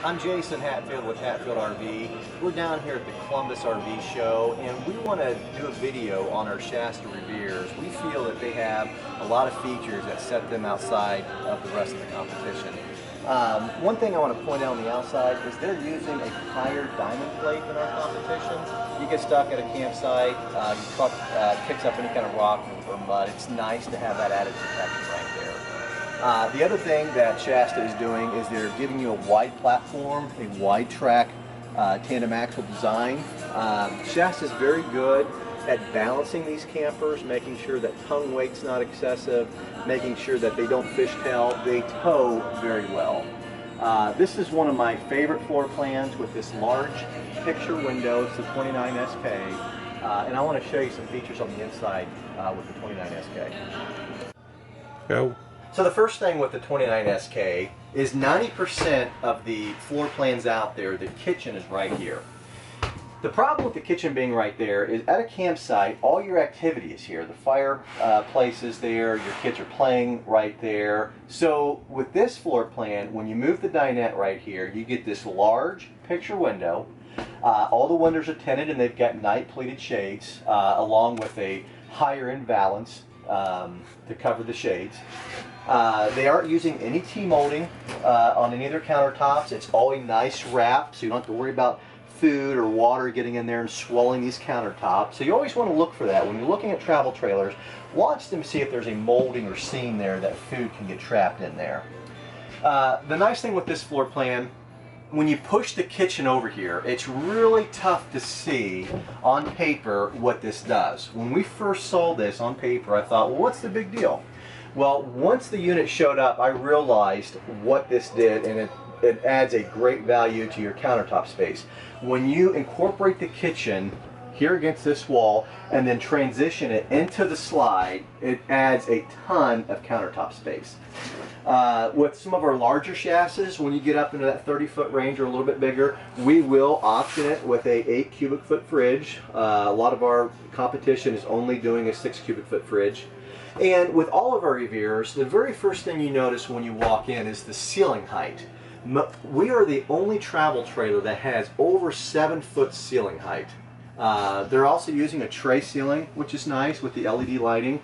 I'm Jason Hatfield with Hatfield RV. We're down here at the Columbus RV show and we want to do a video on our Shasta Reveres. We feel that they have a lot of features that set them outside of the rest of the competition. One thing I want to point out on the outside is they're using a higher diamond plate than our competition. You get stuck at a campsite, your truck kicks up any kind of rock or mud. It's nice to have that added protection right there. The other thing that Shasta is doing is they're giving you a wide platform, a wide track tandem axle design. Shasta is very good at balancing these campers, making sure that tongue weight's not excessive, making sure that they don't fishtail. They tow very well. This is one of my favorite floor plans with this large picture window. It's the 29SK, and I want to show you some features on the inside with the 29SK. Go. So the first thing with the 29SK is 90% of the floor plans out there, the kitchen is right here. The problem with the kitchen being right there is at a campsite, all your activity is here. The fireplace is there, your kids are playing right there. So with this floor plan, when you move the dinette right here, you get this large picture window. All the windows are tinted and they've got night pleated shades along with a higher end valance to cover the shades. They aren't using any T-molding on any of their countertops. It's all a nice wrap, so you don't have to worry about food or water getting in there and swelling these countertops. So you always want to look for that. When you're looking at travel trailers, watch them, see if there's a molding or seam there that food can get trapped in there. The nice thing with this floor plan, when you push the kitchen over here, it's really tough to see on paper what this does. When we first saw this on paper, I thought, well, what's the big deal? Well, once the unit showed up, I realized what this did, and it adds a great value to your countertop space. When you incorporate the kitchen here against this wall and then transition it into the slide, it adds a ton of countertop space. With some of our larger Shastas, when you get up into that 30-foot range or a little bit bigger, we will option it with a 8 cubic foot fridge. A lot of our competition is only doing a 6 cubic foot fridge. And with all of our Reveres, the very first thing you notice when you walk in is the ceiling height. We are the only travel trailer that has over 7-foot ceiling height. They're also using a tray ceiling, which is nice with the LED lighting.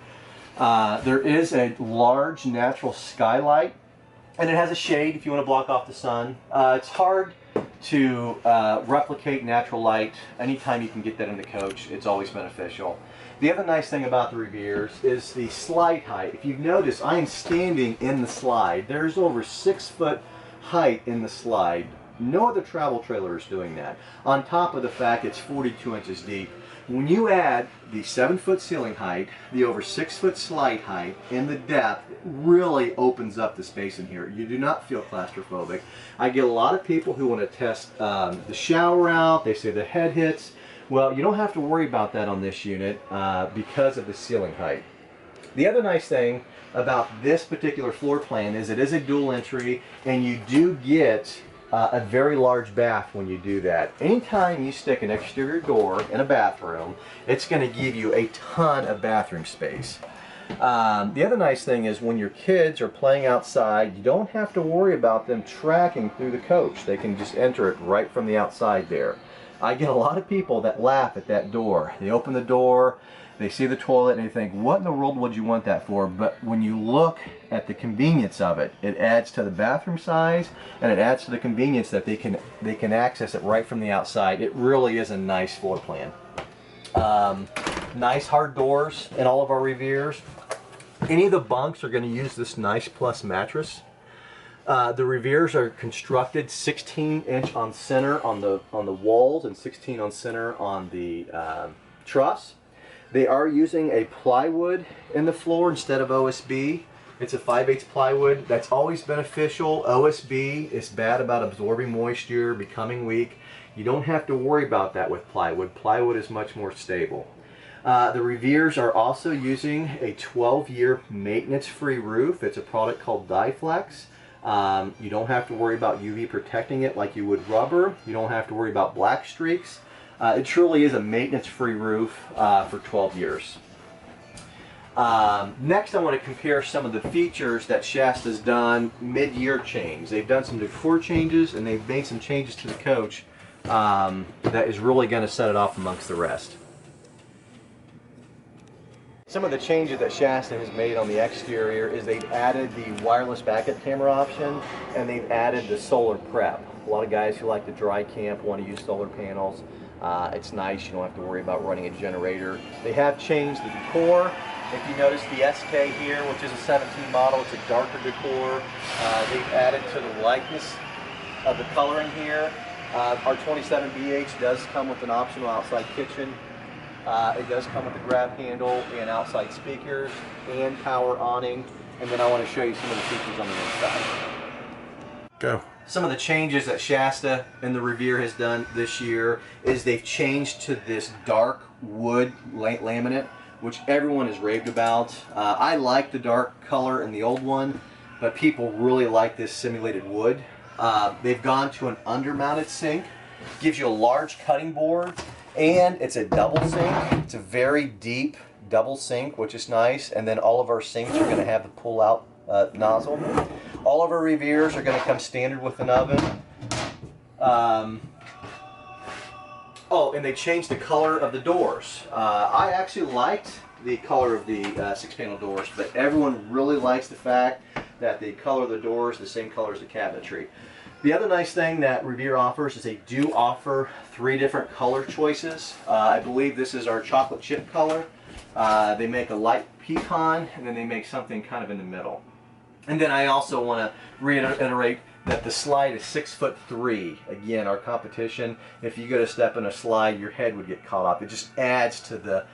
There is a large natural skylight, and it has a shade if you want to block off the sun. It's hard to replicate natural light. Anytime you can get that in the coach, it's always beneficial. The other nice thing about the Reveres is the slide height. If you've noticed, I am standing in the slide. There's over 6-foot height in the slide. No other travel trailer is doing that. On top of the fact it's 42 inches deep. When you add the 7-foot ceiling height, the over 6-foot slide height, and the depth, it really opens up the space in here. You do not feel claustrophobic. I get a lot of people who want to test the shower out. They say the head hits. Well, you don't have to worry about that on this unit because of the ceiling height. The other nice thing about this particular floor plan is it is a dual entry, and you do get a very large bath when you do that. Anytime you stick an exterior door in a bathroom, it's going to give you a ton of bathroom space. The other nice thing is when your kids are playing outside, you don't have to worry about them tracking through the coach. They can just enter it right from the outside there. I get a lot of people that laugh at that door. They open the door, they see the toilet, and they think, what in the world would you want that for? But when you look at the convenience of it, it adds to the bathroom size, and it adds to the convenience that they can access it right from the outside. It really is a nice floor plan. Nice hard doors in all of our Reveres. Any of the bunks are going to use this Nice Plus mattress. The Reveres are constructed 16-inch on center on the walls and 16 on center on the truss. They are using a plywood in the floor instead of OSB. It's a 5/8 plywood. That's always beneficial. OSB is bad about absorbing moisture, becoming weak. You don't have to worry about that with plywood. Plywood is much more stable. The Reveres are also using a 12-year maintenance-free roof. It's a product called Dyflex. You don't have to worry about UV protecting it like you would rubber. You don't have to worry about black streaks. It truly is a maintenance-free roof for 12 years. Next, I want to compare some of the features that Shasta's done mid-year change. They've done some decor changes and they've made some changes to the coach that is really going to set it off amongst the rest. Some of the changes that Shasta has made on the exterior is they've added the wireless backup camera option and they've added the solar prep. A lot of guys who like to dry camp want to use solar panels. It's nice, you don't have to worry about running a generator. They have changed the decor. If you notice the SK here, which is a 17 model, it's a darker decor. They've added to the lightness of the coloring here. Our 27BH does come with an optional outside kitchen. It does come with a grab handle and outside speakers and power awning. And then I want to show you some of the features on the inside. Go. Some of the changes that Shasta and the Revere has done this year is they've changed to this dark wood laminate, which everyone has raved about. I like the dark color in the old one, but people really like this simulated wood. They've gone to an under-mounted sink, gives you a large cutting board, and it's a double sink. It's a very deep double sink, which is nice. And then all of our sinks are going to have the pull-out nozzle. All of our Reveres are going to come standard with an oven. Oh, and they changed the color of the doors. I actually liked the color of the 6-panel doors, but everyone really likes the fact that the color of the doors is the same color as the cabinetry. The other nice thing that Revere offers is they do offer 3 different color choices. I believe this is our chocolate chip color. They make a light pecan, and then they make something kind of in the middle. And then I also want to reiterate that the slide is 6'3". Again, our competition, if you go to step in a slide, your head would get caught up. It just adds to the